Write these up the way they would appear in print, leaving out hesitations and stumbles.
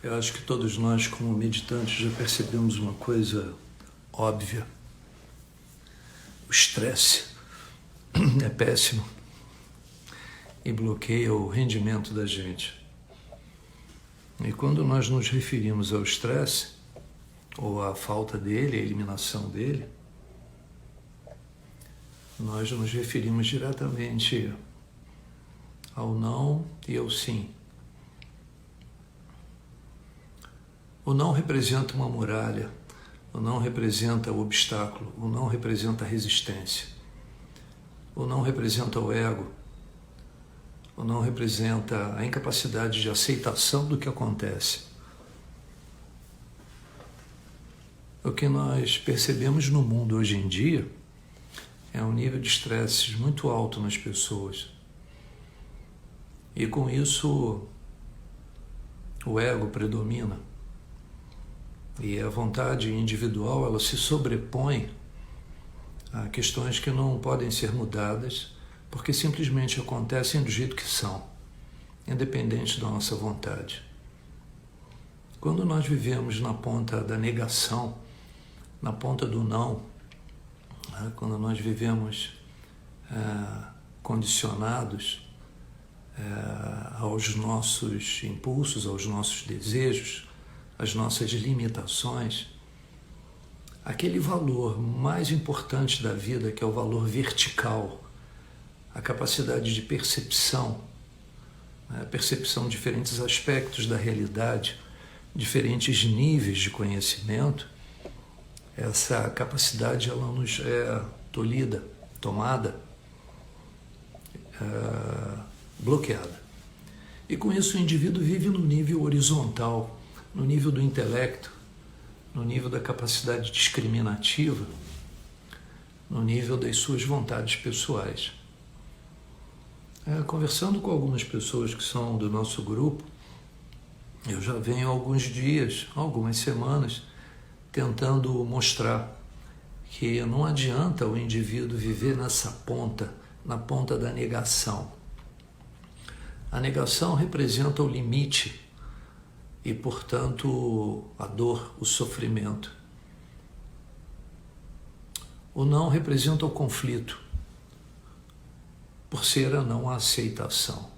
Eu acho que todos nós, como meditantes, já percebemos uma coisa óbvia. O estresse é péssimo e bloqueia o rendimento da gente. E quando nós nos referimos ao estresse, ou à falta dele, à eliminação dele, nós nos referimos diretamente ao não e ao sim. O não representa uma muralha, o não representa o obstáculo, o não representa a resistência, o não representa o ego, o não representa a incapacidade de aceitação do que acontece. O que nós percebemos no mundo hoje em dia é um nível de estresse muito alto nas pessoas. E com isso o ego predomina. E a vontade individual, ela se sobrepõe a questões que não podem ser mudadas, porque simplesmente acontecem do jeito que são, independente da nossa vontade. Quando nós vivemos na ponta da negação, na ponta do não, quando nós vivemos condicionados aos nossos impulsos, aos nossos desejos, às nossas limitações, aquele valor mais importante da vida, que é o valor vertical, a capacidade de percepção, percepção de diferentes aspectos da realidade, diferentes níveis de conhecimento, essa capacidade ela nos é tolhida, tomada, bloqueada. E com isso o indivíduo vive no nível horizontal, no nível do intelecto, no nível da capacidade discriminativa, no nível das suas vontades pessoais. Conversando com algumas pessoas que são do nosso grupo, eu já venho há alguns dias, algumas semanas, tentando mostrar que não adianta o indivíduo viver nessa ponta, na ponta da negação. A negação representa o limite e, portanto, a dor, o sofrimento. O não representa o conflito, por ser a não aceitação.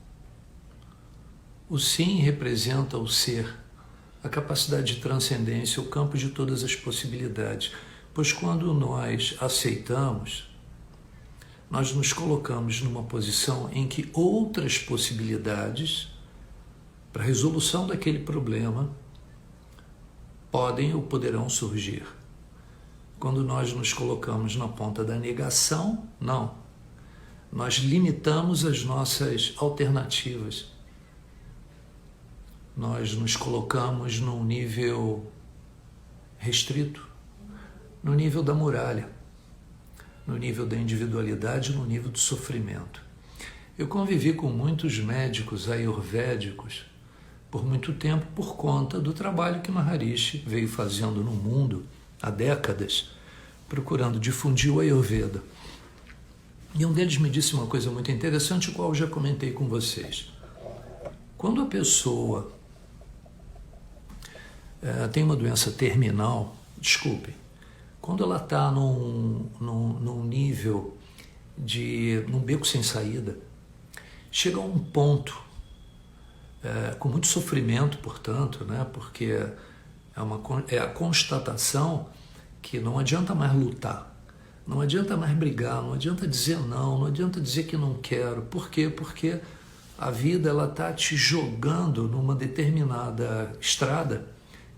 O sim representa o ser, a capacidade de transcendência, o campo de todas as possibilidades, pois quando nós aceitamos, nós nos colocamos numa posição em que outras possibilidades para a resolução daquele problema podem ou poderão surgir. Quando nós nos colocamos na ponta da negação, não. Nós limitamos as nossas alternativas. Nós nos colocamos num nível restrito, no nível da muralha, no nível da individualidade, no nível do sofrimento. Eu convivi com muitos médicos ayurvédicos por muito tempo por conta do trabalho que Maharishi veio fazendo no mundo há décadas, procurando difundir o Ayurveda. E um deles me disse uma coisa muito interessante, a qual eu já comentei com vocês. Quando a pessoa tem uma doença terminal, quando ela está num nível num beco sem saída, chega a um ponto, com muito sofrimento, portanto, porque é a constatação que não adianta mais lutar, não adianta mais brigar, não adianta dizer não adianta dizer que não quero. Por quê? Porque a vida está te jogando numa determinada estrada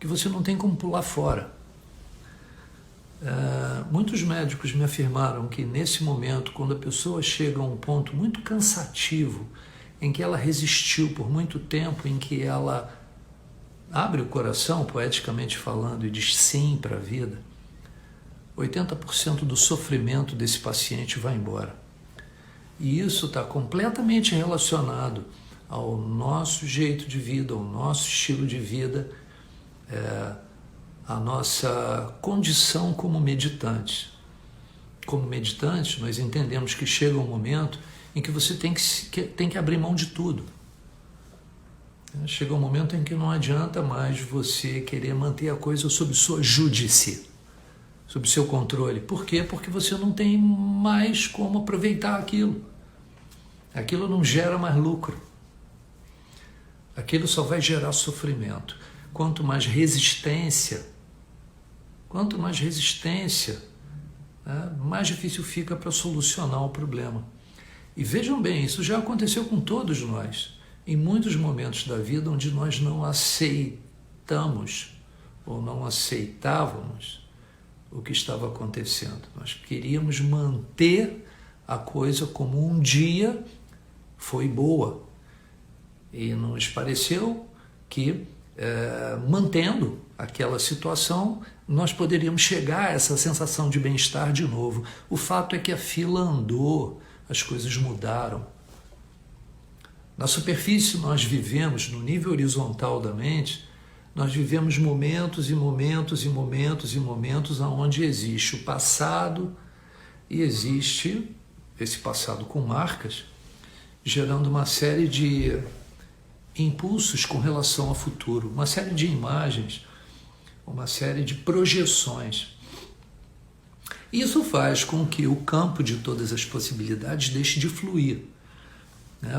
que você não tem como pular fora. Muitos médicos me afirmaram que nesse momento, quando a pessoa chega a um ponto muito cansativo, em que ela resistiu por muito tempo, em que ela abre o coração, poeticamente falando, e diz sim para a vida, 80% do sofrimento desse paciente vai embora. E isso está completamente relacionado ao nosso jeito de vida, ao nosso estilo de vida, a nossa condição como meditantes. Como meditantes, nós entendemos que chega um momento em que você tem que abrir mão de tudo. Chega um momento em que não adianta mais você querer manter a coisa sob sua júdice, sob seu controle. Por quê? Porque você não tem mais como aproveitar aquilo. Aquilo não gera mais lucro. Aquilo só vai gerar sofrimento. Quanto mais resistência, mais difícil fica para solucionar o problema. E vejam bem, isso já aconteceu com todos nós. Em muitos momentos da vida onde nós não aceitamos ou não aceitávamos o que estava acontecendo. Nós queríamos manter a coisa como um dia foi boa. E nos pareceu que, mantendo aquela situação, nós poderíamos chegar a essa sensação de bem-estar de novo. O fato é que a fila andou, as coisas mudaram. Na superfície nós vivemos, no nível horizontal da mente, nós vivemos momentos e momentos e momentos e momentos onde existe o passado e existe esse passado com marcas, gerando uma série de impulsos com relação ao futuro, uma série de imagens, uma série de projeções. Isso faz com que o campo de todas as possibilidades deixe de fluir.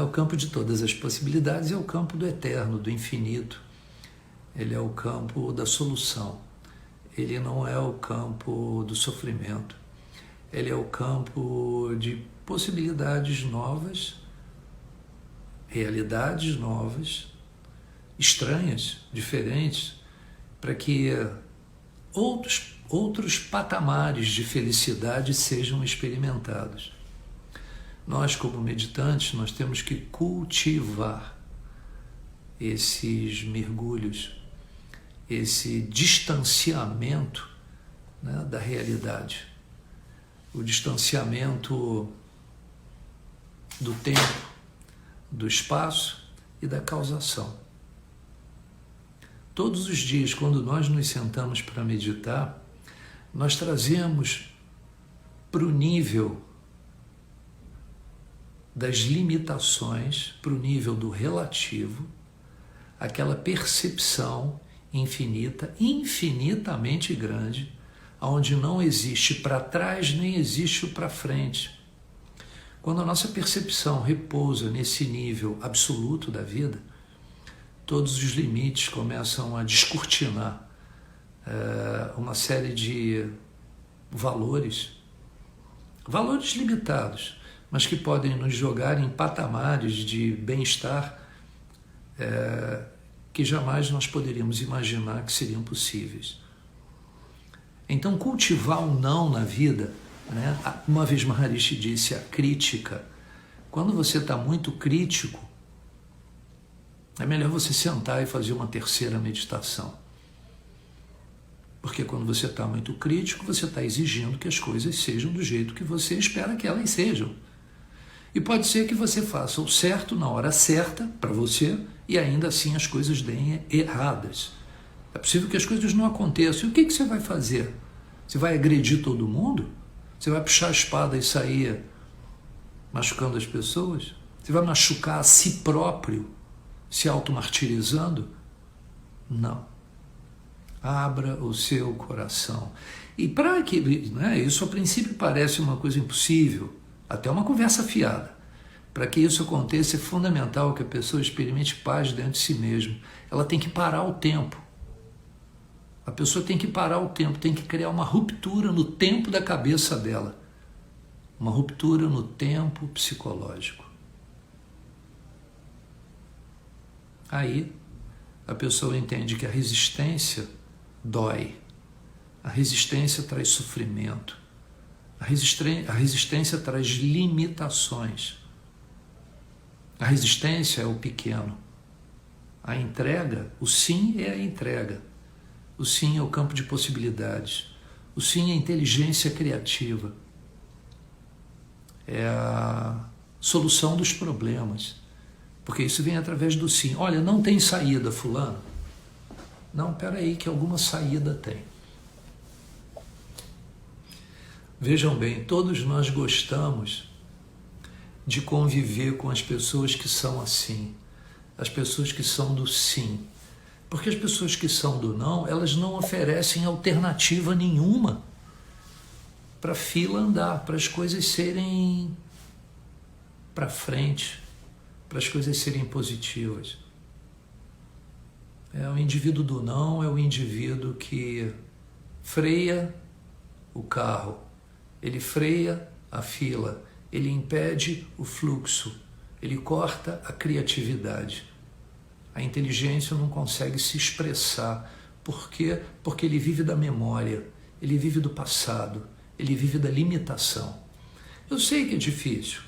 O campo de todas as possibilidades é o campo do eterno, do infinito. Ele é o campo da solução. Ele não é o campo do sofrimento. Ele é o campo de possibilidades novas, realidades novas, estranhas, diferentes, para que outros patamares de felicidade sejam experimentados. Nós, como meditantes, nós temos que cultivar esses mergulhos, esse distanciamento, da realidade, o distanciamento do tempo, do espaço e da causação. Todos os dias, quando nós nos sentamos para meditar, nós trazemos para o nível das limitações, para o nível do relativo, aquela percepção infinita, infinitamente grande, onde não existe para trás nem existe o para frente. Quando a nossa percepção repousa nesse nível absoluto da vida, todos os limites começam a descortinar uma série de valores limitados, mas que podem nos jogar em patamares de bem-estar que jamais nós poderíamos imaginar que seriam possíveis. Então, cultivar o não na vida, uma vez Maharishi disse, a crítica. Quando você está muito crítico, é melhor você sentar e fazer uma terceira meditação. Porque quando você está muito crítico, você está exigindo que as coisas sejam do jeito que você espera que elas sejam. E pode ser que você faça o certo na hora certa para você e ainda assim as coisas deem erradas. É possível que as coisas não aconteçam. E o que você vai fazer? Você vai agredir todo mundo? Você vai puxar a espada e sair machucando as pessoas? Você vai machucar a si próprio, se automartirizando? Não. Abra o seu coração. E para que, isso a princípio parece uma coisa impossível, até uma conversa fiada. Para que isso aconteça é fundamental que a pessoa experimente paz dentro de si mesma. Ela tem que parar o tempo. A pessoa tem que parar o tempo, tem que criar uma ruptura no tempo da cabeça dela. Uma ruptura no tempo psicológico. Aí a pessoa entende que a resistência dói. A resistência traz sofrimento. A resistência traz limitações. A resistência é o pequeno. A entrega, o sim é a entrega. O sim é o campo de possibilidades. O sim é a inteligência criativa. É a solução dos problemas. Porque isso vem através do sim. Olha, não tem saída, fulano. Não, peraí, que alguma saída tem. Vejam bem, todos nós gostamos de conviver com as pessoas que são assim. as pessoas que são do sim. Porque as pessoas que são do não, elas não oferecem alternativa nenhuma para a fila andar, para as coisas serem para frente, para as coisas serem positivas. O indivíduo do não é o indivíduo que freia o carro, ele freia a fila, ele impede o fluxo, ele corta a criatividade. A inteligência não consegue se expressar. Por quê? Porque ele vive da memória, ele vive do passado, ele vive da limitação. Eu sei que é difícil,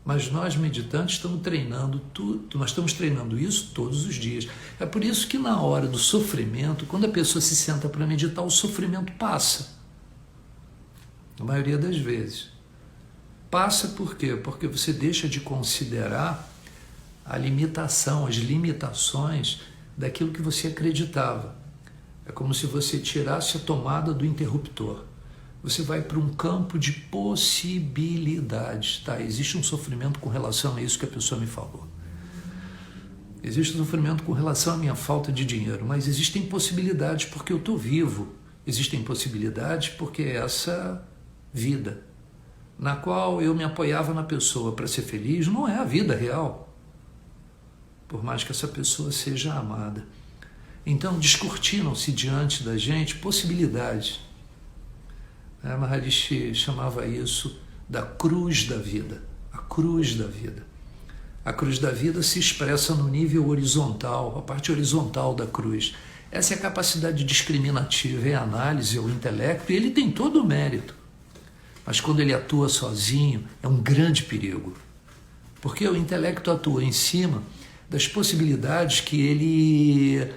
mas nós meditantes estamos treinando tudo, nós estamos treinando isso todos os dias. É por isso que na hora do sofrimento, quando a pessoa se senta para meditar, o sofrimento passa. Na maioria das vezes. Passa por quê? Porque você deixa de considerar a limitação, as limitações daquilo que você acreditava. É como se você tirasse a tomada do interruptor. Você vai para um campo de possibilidades. Tá, existe um sofrimento com relação a isso que a pessoa me falou. Existe um sofrimento com relação à minha falta de dinheiro, mas existem possibilidades porque eu estou vivo. Existem possibilidades porque essa vida, na qual eu me apoiava na pessoa para ser feliz, não é a vida real. Por mais que essa pessoa seja amada. Então, descortinam-se diante da gente possibilidades. A Maharishi chamava isso da cruz da vida. A cruz da vida. A cruz da vida se expressa no nível horizontal, a parte horizontal da cruz. Essa é a capacidade discriminativa, é a análise, é o intelecto, e ele tem todo o mérito. Mas quando ele atua sozinho, é um grande perigo. Porque o intelecto atua em cima das possibilidades que ele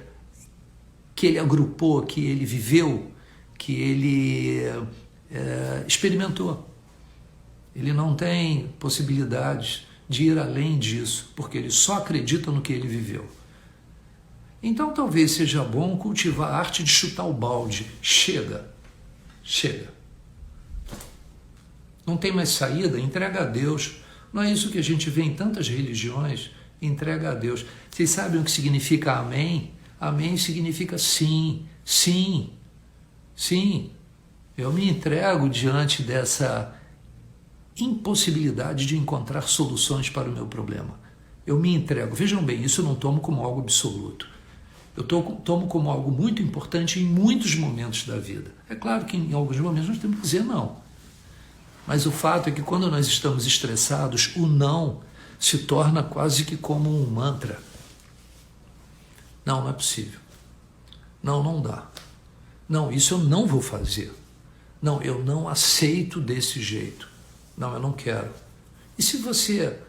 agrupou, que ele viveu, que ele experimentou. Ele não tem possibilidades de ir além disso, porque ele só acredita no que ele viveu. Então talvez seja bom cultivar a arte de chutar o balde. Chega. Não tem mais saída? Entrega a Deus. Não é isso que a gente vê em tantas religiões? Entrega a Deus. Vocês sabem o que significa amém? Amém significa sim, sim, sim. Eu me entrego diante dessa impossibilidade de encontrar soluções para o meu problema. Eu me entrego. Vejam bem, isso eu não tomo como algo absoluto. Eu tomo como algo muito importante em muitos momentos da vida. É claro que em alguns momentos nós temos que dizer não. Mas o fato é que quando nós estamos estressados, o não se torna quase que como um mantra. Não é possível. Não dá. Não, isso eu não vou fazer. Não, eu não aceito desse jeito. Não, eu não quero. E se você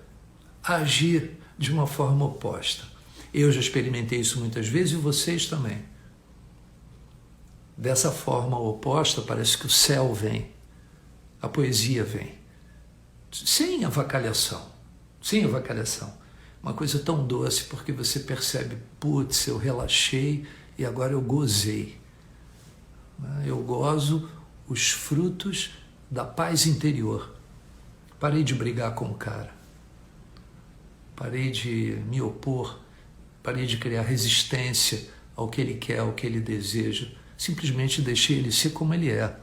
agir de uma forma oposta? Eu já experimentei isso muitas vezes e vocês também. Dessa forma oposta, parece que o céu vem, a poesia vem, sem avacalhação, Uma coisa tão doce, porque você percebe, putz, eu relaxei e agora eu gozei. Eu gozo os frutos da paz interior. Parei de brigar com o cara. Parei de me opor. Parei de criar resistência ao que ele quer, ao que ele deseja. Simplesmente deixei ele ser como ele é.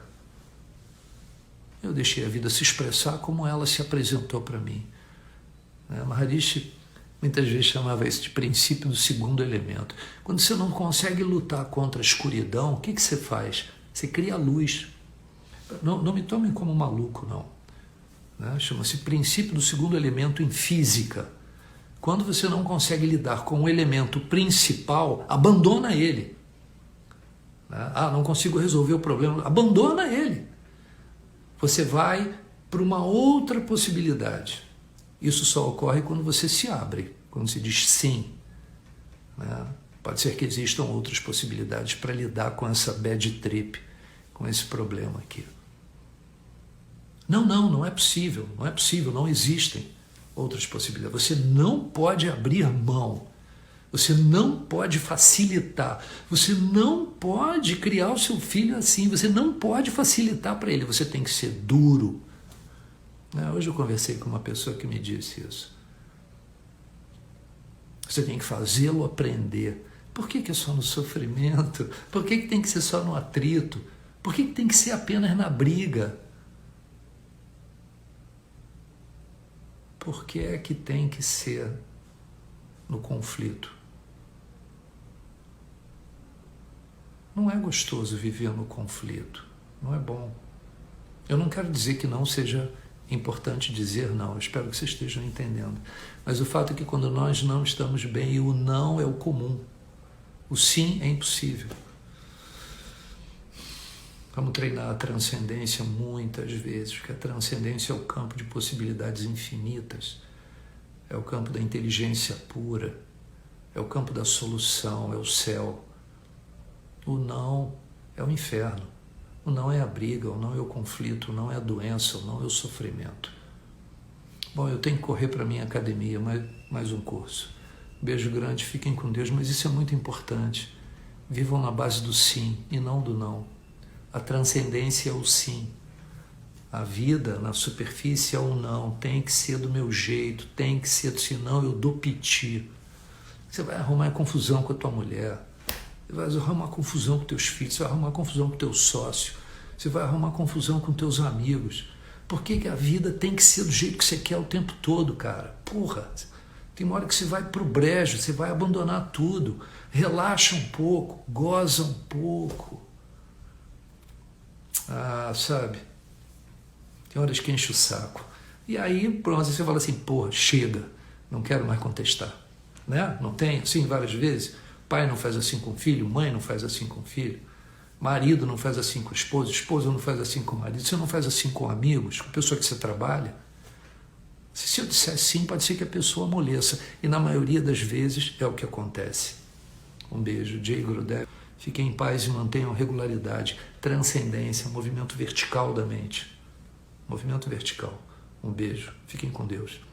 Eu deixei a vida se expressar como ela se apresentou para mim. Maharishi muitas vezes chamava isso de princípio do segundo elemento. Quando você não consegue lutar contra a escuridão, o que você faz? Você cria a luz. Não me tomem como maluco, não. Chama-se princípio do segundo elemento em física. Quando você não consegue lidar com o elemento principal, abandona ele. Não consigo resolver o problema, abandona ele. Você vai para uma outra possibilidade. Isso só ocorre quando você se abre, quando se diz sim. Pode ser que existam outras possibilidades para lidar com essa bad trip, com esse problema aqui. Não é possível, não existem outras possibilidades. Você não pode abrir mão, você não pode facilitar, você não pode criar o seu filho assim, você não pode facilitar para ele, você tem que ser duro. Hoje eu conversei com uma pessoa que me disse isso. Você tem que fazê-lo aprender. Por que é só no sofrimento? Por que tem que ser só no atrito? Por que tem que ser apenas na briga? Por que é que tem que ser no conflito? Não é gostoso viver no conflito. Não é bom. Eu não quero dizer que não seja importante dizer não. Eu espero que vocês estejam entendendo. Mas o fato é que quando nós não estamos bem, e o não é o comum. O sim é impossível. Vamos treinar a transcendência muitas vezes, porque a transcendência é o campo de possibilidades infinitas, é o campo da inteligência pura, é o campo da solução, é o céu. O não é o inferno, o não é a briga, o não é o conflito, o não é a doença, o não é o sofrimento. Bom, eu tenho que correr para a minha academia, mais um curso. Beijo grande, fiquem com Deus, mas isso é muito importante. Vivam na base do sim e não do não. A transcendência é o sim. A vida na superfície é o não. Tem que ser do meu jeito, tem que ser, senão eu dou piti. Você vai arrumar confusão com a tua mulher, você vai arrumar confusão com teus filhos, você vai arrumar confusão com teu sócio, você vai arrumar confusão com teus amigos. Por que a vida tem que ser do jeito que você quer o tempo todo, cara? Porra! Tem uma hora que você vai pro brejo, você vai abandonar tudo. Relaxa um pouco, goza um pouco. Sabe? Tem horas que enche o saco. E aí, pronto, você fala assim, porra, chega, não quero mais contestar. Né? Não tem? Assim, várias vezes. Pai não faz assim com o filho, mãe não faz assim com o filho, marido não faz assim com a esposa não faz assim com o marido, você não faz assim com amigos, com a pessoa que você trabalha. Se eu disser sim, pode ser que a pessoa amoleça. E na maioria das vezes é o que acontece. Um beijo. Jay Gurudev. Fiquem em paz e mantenham regularidade. Transcendência, movimento vertical da mente. Movimento vertical. Um beijo. Fiquem com Deus.